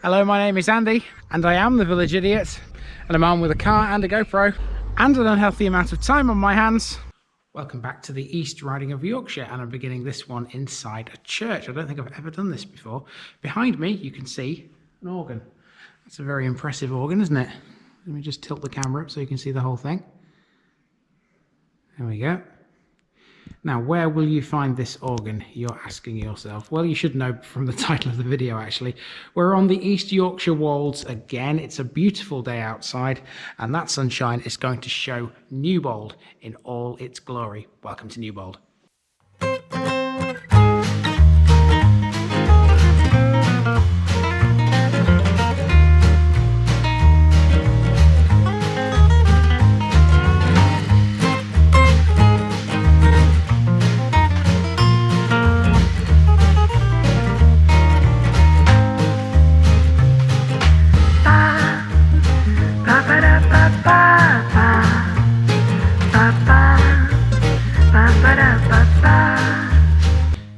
Hello, my name is Andy and I am the village idiot, and I'm armed with a car and a GoPro and an unhealthy amount of time on my hands. Welcome back to the East Riding of Yorkshire, and I'm beginning this one inside a church. I don't think I've ever done this before. Behind me you can see an organ. That's a very impressive organ, isn't it? Let me just tilt the camera up so you can see the whole thing. There we go. Now, where will you find this organ, you're asking yourself? Well, you should know from the title of the video, actually. We're on the East Yorkshire wolds again. It's a beautiful day outside, and that sunshine is going to show Newbald in all its glory. Welcome to Newbald.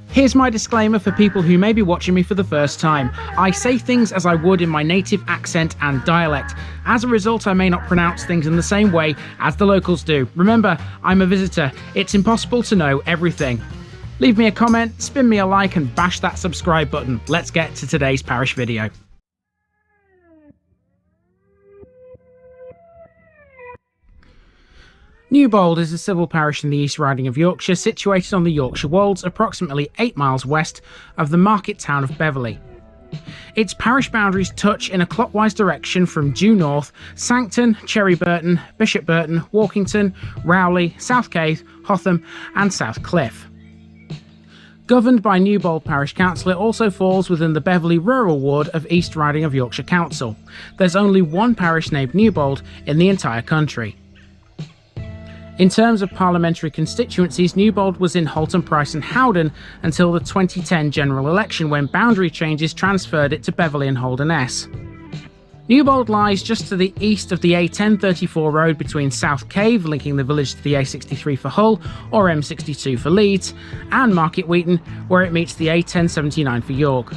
Here's my disclaimer for people who may be watching me for the first time. I say things as I would in my native accent and dialect. As a result, I may not pronounce things in the same way as the locals do. Remember, I'm a visitor. It's impossible to know everything. Leave me a comment, spin me a like, and bash that subscribe button. Let's get to today's parish video. Newbald is a civil parish in the East Riding of Yorkshire, situated on the Yorkshire wolds, approximately 8 miles west of the market town of Beverley. Its parish boundaries touch in a clockwise direction from due north Sancton, Cherry Burton, Bishop Burton, Walkington, Rowley, South Cave, Hotham and South Cliff. Governed by Newbald Parish Council, it also falls within the Beverley Rural Ward of East Riding of Yorkshire Council. There's only one parish named Newbald in the entire country. In terms of parliamentary constituencies, Newbald was in Halton, Price and Howden until the 2010 general election, when boundary changes transferred it to Beverley and Holderness. Newbald lies just to the east of the A1034 road between South Cave, linking the village to the A63 for Hull or M62 for Leeds, and Market Wheaton, where it meets the A1079 for York.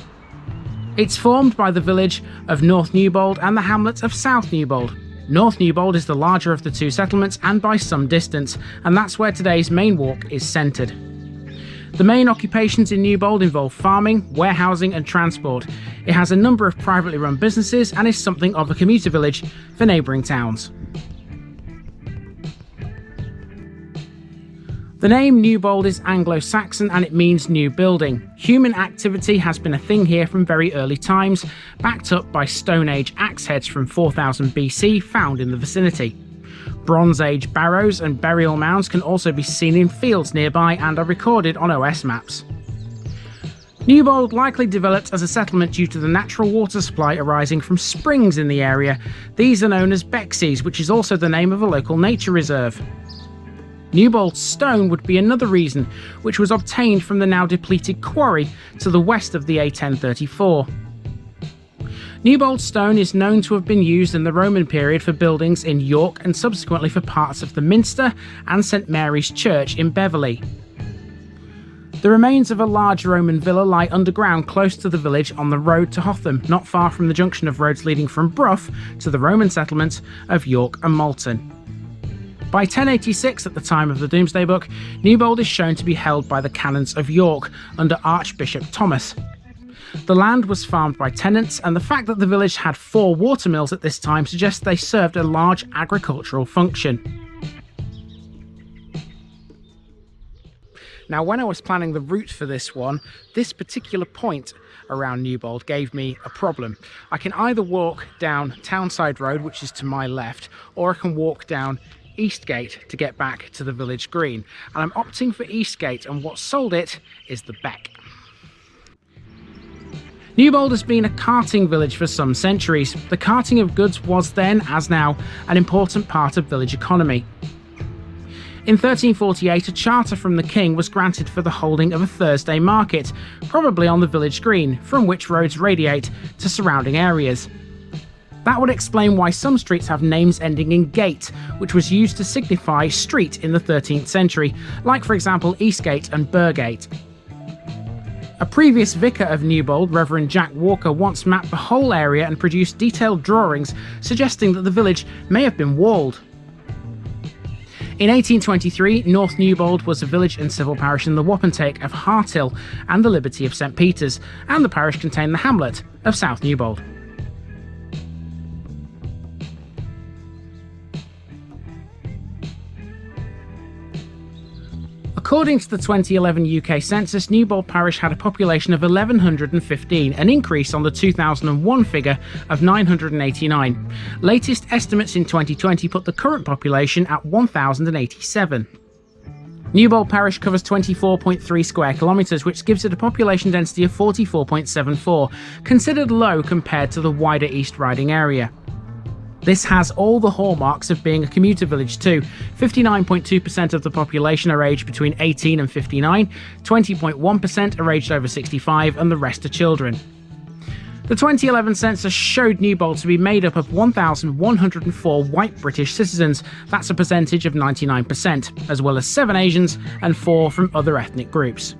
It's formed by the village of North Newbald and the hamlet of South Newbald. North Newbald is the larger of the two settlements and by some distance, and that's where today's main walk is centred. The main occupations in Newbald involve farming, warehousing and transport. It has a number of privately run businesses and is something of a commuter village for neighbouring towns. The name Newbald is Anglo Saxon and it means new building. Human activity has been a thing here from very early times, backed up by Stone Age axeheads from 4000 BC found in the vicinity. Bronze Age barrows and burial mounds can also be seen in fields nearby and are recorded on OS maps. Newbald likely developed as a settlement due to the natural water supply arising from springs in the area. These are known as Becksies, which is also the name of a local nature reserve. Newbald stone would be another reason, which was obtained from the now depleted quarry to the west of the A1034. Newbald stone is known to have been used in the Roman period for buildings in York and subsequently for parts of the Minster and St Mary's Church in Beverley. The remains of a large Roman villa lie underground close to the village on the road to Hotham, not far from the junction of roads leading from Brough to the Roman settlement of York and Malton. By 1086, at the time of the Domesday Book, Newbald is shown to be held by the canons of York under Archbishop Thomas. The land was farmed by tenants, and the fact that the village had 4 watermills at this time suggests they served a large agricultural function. Now, when I was planning the route for this one, this particular point around Newbald gave me a problem. I can either walk down Townside Road, which is to my left, or I can walk down Eastgate to get back to the village green, and I'm opting for Eastgate, and what sold it is the beck. Newbald has been a carting village for some centuries. The carting of goods was then, as now, an important part of village economy. In 1348, a charter from the king was granted for the holding of a Thursday market, probably on the village green, from which roads radiate to surrounding areas. That would explain why some streets have names ending in gate, which was used to signify street in the 13th century, like for example Eastgate and Burgate. A previous vicar of Newbald, Reverend Jack Walker, once mapped the whole area and produced detailed drawings suggesting that the village may have been walled. In 1823, North Newbald was a village and civil parish in the wapentake of Harthill and the Liberty of St Peter's, and the parish contained the hamlet of South Newbald. According to the 2011 UK census, Newbald Parish had a population of 1,115, an increase on the 2001 figure of 989. Latest estimates in 2020 put the current population at 1,087. Newbald Parish covers 24.3 square kilometres, which gives it a population density of 44.74, considered low compared to the wider East Riding area. This has all the hallmarks of being a commuter village too. 59.2% of the population are aged between 18 and 59, 20.1% are aged over 65, and the rest are children. The 2011 census showed Newbald to be made up of 1,104 white British citizens. That's a percentage of 99%, as well as 7 Asians and 4 from other ethnic groups.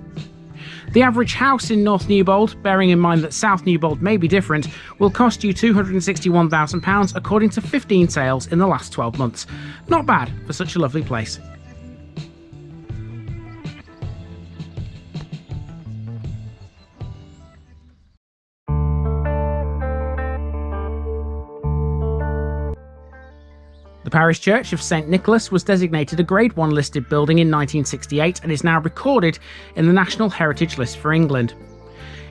The average house in North Newbald, bearing in mind that South Newbald may be different, will cost you £261,000 according to 15 sales in the last 12 months. Not bad for such a lovely place. The parish church of St Nicholas was designated a Grade 1 listed building in 1968 and is now recorded in the National Heritage List for England.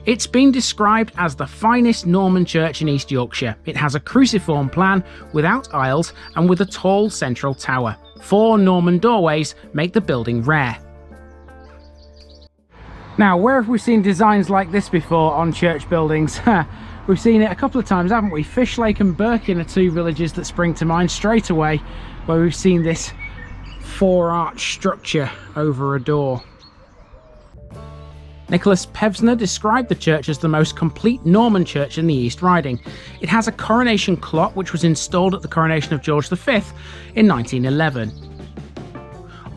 It's been described as the finest Norman church in East Yorkshire. It has a cruciform plan without aisles and with a tall central tower. 4 Norman doorways make the building rare. Now, where have we seen designs like this before on church buildings? We've seen it a couple of times, haven't we? Fishlake and Birkin are 2 villages that spring to mind straight away, where we've seen this 4-arch structure over a door. Nicholas Pevsner described the church as the most complete Norman church in the East Riding. It has a coronation clock which was installed at the coronation of George V in 1911.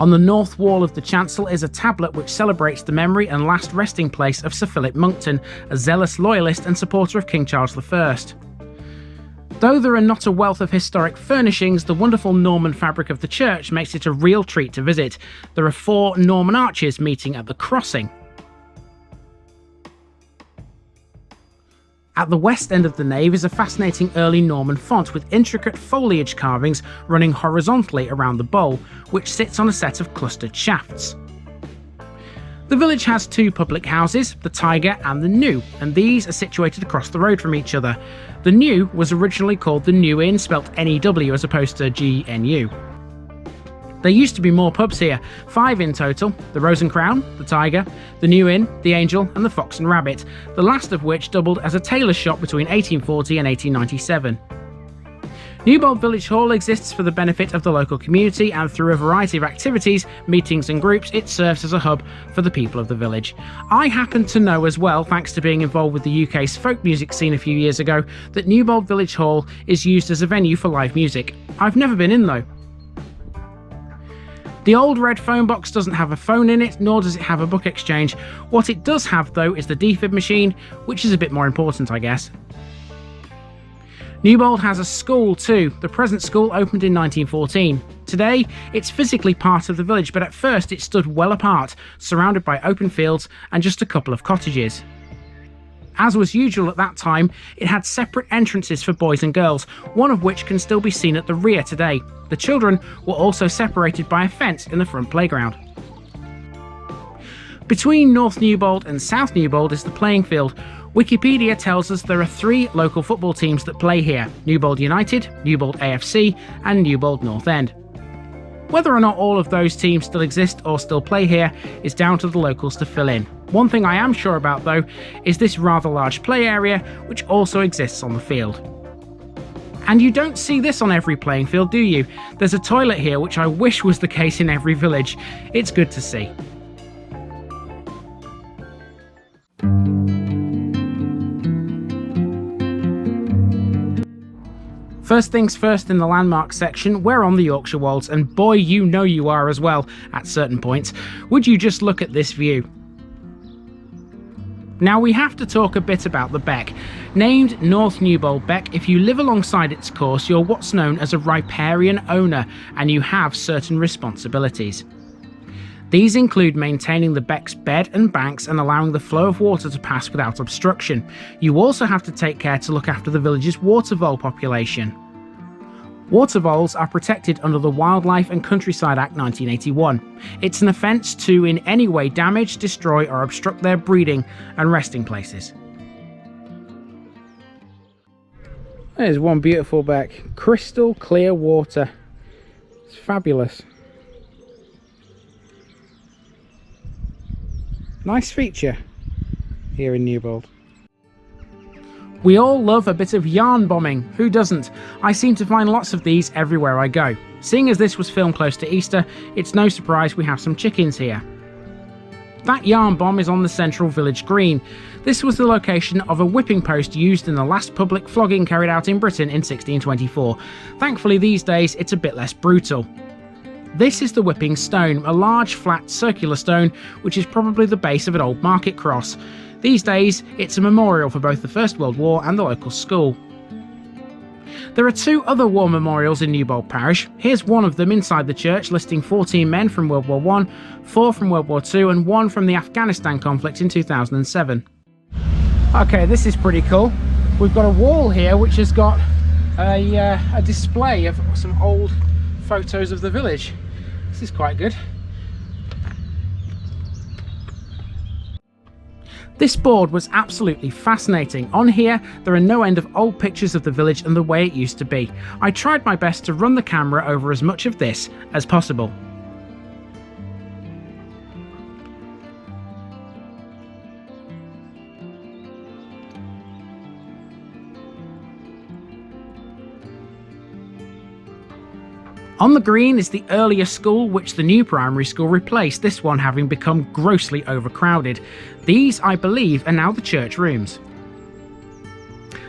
On the north wall of the chancel is a tablet which celebrates the memory and last resting place of Sir Philip Monckton, a zealous loyalist and supporter of King Charles I. Though there are not a wealth of historic furnishings, the wonderful Norman fabric of the church makes it a real treat to visit. There are 4 Norman arches meeting at the crossing. At the west end of the nave is a fascinating early Norman font with intricate foliage carvings running horizontally around the bowl, which sits on a set of clustered shafts. The village has 2 public houses, the Tiger and the New, and these are situated across the road from each other. The New was originally called the New Inn, spelt N-E-W as opposed to G-N-U. There used to be more pubs here, 5 in total: the Rose and Crown, the Tiger, the New Inn, the Angel and the Fox and Rabbit, the last of which doubled as a tailor's shop between 1840 and 1897. Newbald Village Hall exists for the benefit of the local community, and through a variety of activities, meetings and groups, it serves as a hub for the people of the village. I happen to know as well, thanks to being involved with the UK's folk music scene a few years ago, that Newbald Village Hall is used as a venue for live music. I've never been in though. The old red phone box doesn't have a phone in it, nor does it have a book exchange. What it does have though is the defib machine, which is a bit more important, I guess. Newbald has a school too. The present school opened in 1914. Today, it's physically part of the village, but at first it stood well apart, surrounded by open fields and just a couple of cottages. As was usual at that time, it had separate entrances for boys and girls, one of which can still be seen at the rear today. The children were also separated by a fence in the front playground. Between North Newbald and South Newbald is the playing field. Wikipedia tells us there are 3 local football teams that play here: Newbald United, Newbald AFC and Newbald North End. Whether or not all of those teams still exist or still play here is down to the locals to fill in. One thing I am sure about though is this rather large play area, which also exists on the field. And you don't see this on every playing field, do you? There's a toilet here, which I wish was the case in every village. It's good to see. First things first in the landmark section, we're on the Yorkshire Wolds, and boy, you know you are as well at certain points. Would you just look at this view? Now we have to talk a bit about the beck. Named North Newbald Beck, if you live alongside its course, you're what's known as a riparian owner, and you have certain responsibilities. These include maintaining the beck's bed and banks and allowing the flow of water to pass without obstruction. You also have to take care to look after the village's water vole population. Water voles are protected under the Wildlife and Countryside Act 1981. It's an offence to in any way damage, destroy or obstruct their breeding and resting places. There's one beautiful beck. Crystal clear water. It's fabulous. Nice feature here in Newbald. We all love a bit of yarn bombing, who doesn't? I seem to find lots of these everywhere I go. Seeing as this was filmed close to Easter, it's no surprise we have some chickens here. That yarn bomb is on the central village green. This was the location of a whipping post used in the last public flogging carried out in Britain in 1624. Thankfully these days it's a bit less brutal. This is the whipping stone, a large flat circular stone which is probably the base of an old market cross. These days, it's a memorial for both the First World War and the local school. There are 2 other war memorials in Newbald Parish. Here's one of them inside the church, listing 14 men from World War I, 4 from World War II and 1 from the Afghanistan conflict in 2007. Okay, this is pretty cool. We've got a wall here which has got a display of some old photos of the village. This is quite good. This board was absolutely fascinating. On here, there are no end of old pictures of the village and the way it used to be. I tried my best to run the camera over as much of this as possible. On the green is the earlier school which the new primary school replaced, this one having become grossly overcrowded. These, I believe, are now the church rooms.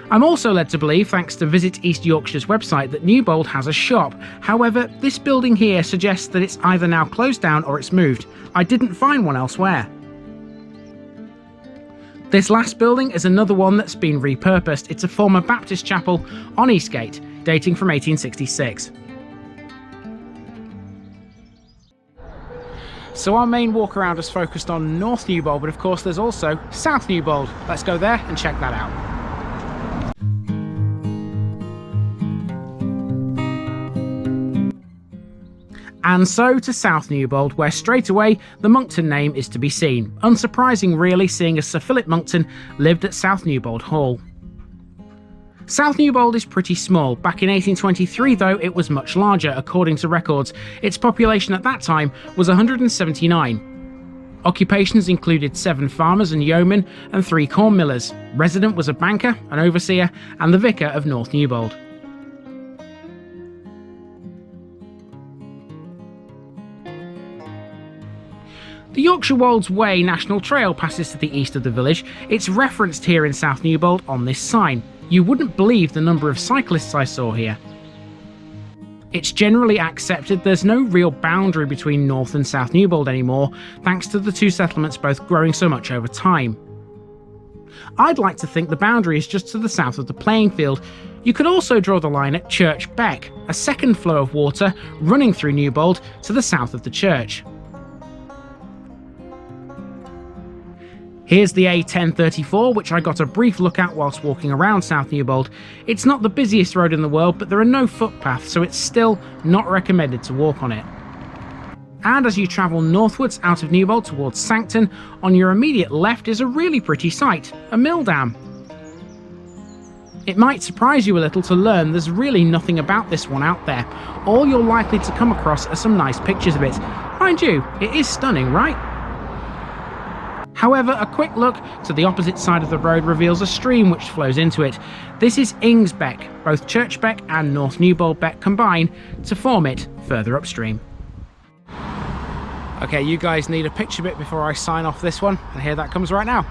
I'm also led to believe, thanks to Visit East Yorkshire's website, that Newbald has a shop. However, this building here suggests that it's either now closed down or it's moved. I didn't find one elsewhere. This last building is another one that's been repurposed. It's a former Baptist chapel on Eastgate, dating from 1866. So our main walk around is focused on North Newbald, but of course there's also South Newbald. Let's go there and check that out. And so to South Newbald, where straight away the Monckton name is to be seen. Unsurprising really, seeing as Sir Philip Monckton lived at South Newbald Hall. South Newbald is pretty small. Back in 1823 though, it was much larger according to records. Its population at that time was 179. Occupations included 7 farmers and yeomen and 3 corn millers. Resident was a banker, an overseer and the vicar of North Newbald. The Yorkshire Wolds Way National Trail passes to the east of the village. It's referenced here in South Newbald on this sign. You wouldn't believe the number of cyclists I saw here. It's generally accepted there's no real boundary between North and South Newbald anymore, thanks to the 2 settlements both growing so much over time. I'd like to think the boundary is just to the south of the playing field. You could also draw the line at Church Beck, a second flow of water running through Newbald to the south of the church. Here's the A1034, which I got a brief look at whilst walking around South Newbald. It's not the busiest road in the world, but there are no footpaths, so it's still not recommended to walk on it. And as you travel northwards out of Newbald towards Sancton, on your immediate left is a really pretty sight, a mill dam. It might surprise you a little to learn there's really nothing about this one out there. All you're likely to come across are some nice pictures of it. Mind you, it is stunning, right? However, a quick look to the opposite side of the road reveals a stream which flows into it. This is Ings Beck. Both Church Beck and North Newbald Beck combine to form it further upstream. Okay, you guys need a picture bit before I sign off this one, and here that comes right now.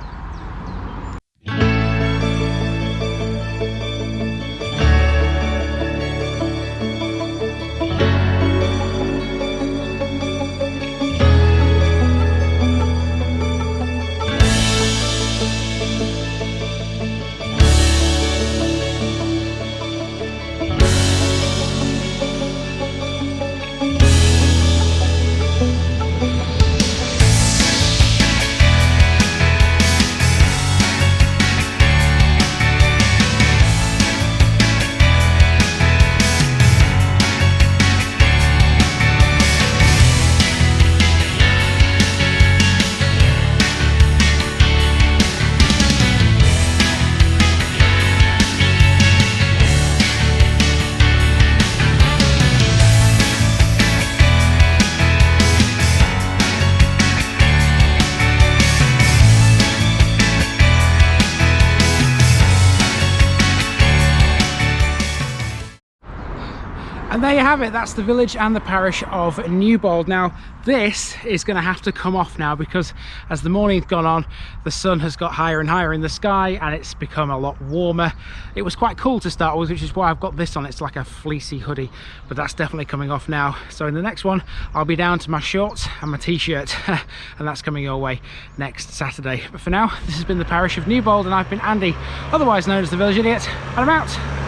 And there you have it, that's the village and the parish of Newbald. Now this is going to have to come off now, because as the morning's gone on, the sun has got higher and higher in the sky and it's become a lot warmer. It was quite cool to start with, which is why I've got this on. It's like a fleecy hoodie, but that's definitely coming off now. So in the next one I'll be down to my shorts and my t-shirt and that's coming your way next Saturday. But for now, this has been the parish of Newbald and I've been Andy, otherwise known as the Village Idiot, and I'm out.